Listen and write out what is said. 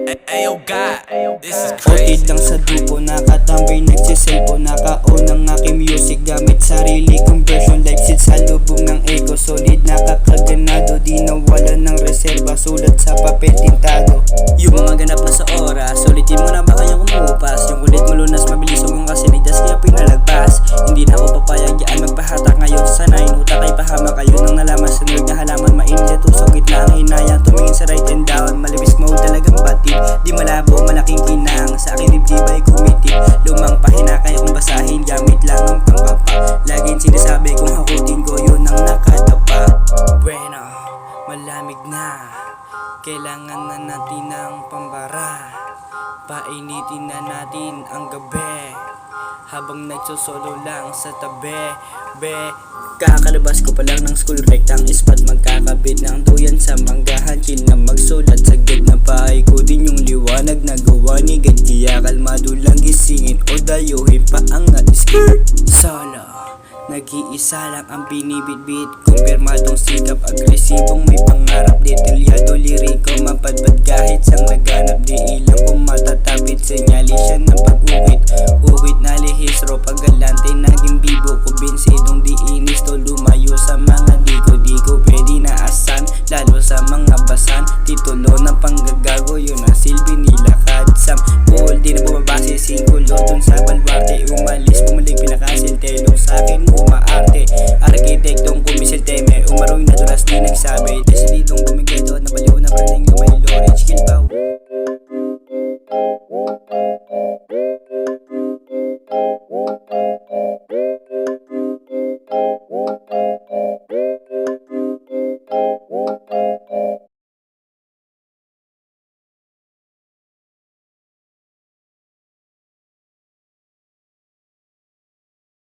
Ayo God, this is crazy. Otid lang sa dupo, nakatambay, nagsiselfo, naka-on ang aking music gamit sarili kong version. Live seat sa lubong ng echo, solid nakakaganado, di nawala ng reserba, sulat sa papel tintado. Yung mga ganap na sa oras, sulitin mo na ba kayang kumupas? Yung kulit mo lunas, mabilis mo kasi nagdas kaya pinalagpas. Hindi na ako papayag yan magpahatak ngayon, sanay utak ay pahama kayo nang nalaman sa nerd na halaman. Mainit at sa gitna ang hinayang, tumingin sa right and down, malibis mode talagang batid. Di malabo, malaking kinang, sa akin dibdib ay kumitip. Lumang pahina kaya kung basahin, gamit lang ang pangkapa. Laging sinasabi kung hakutin ko, yun ang nakatapa. Bueno, malamig na, kailangan na natin ng pambara. Painitin na natin ang gabi, habang nagsosolo lang sa tabi. Kakalabas ko pa lang ng school, rectang spot, magkakabit ng duyan sa manggahan. Chill na magsulat, sagad na pahay ko din yung liwanag na gawa ni God. Kaya kalmado lang gisingin o dayuhin pa ang skirt. Solo, nag-iisa lang ang binibitbit, kumpirmadong sikap, agresibong may pangarap. Detalyado liriko, mapadbad kahit sang naganap. Di ilang kung matatapit, senyali siya ng pag-uwit. Uwit na lihis, ro paggalante, naging bibo ko binsidong di inis to lumayo sa mga di ko. Di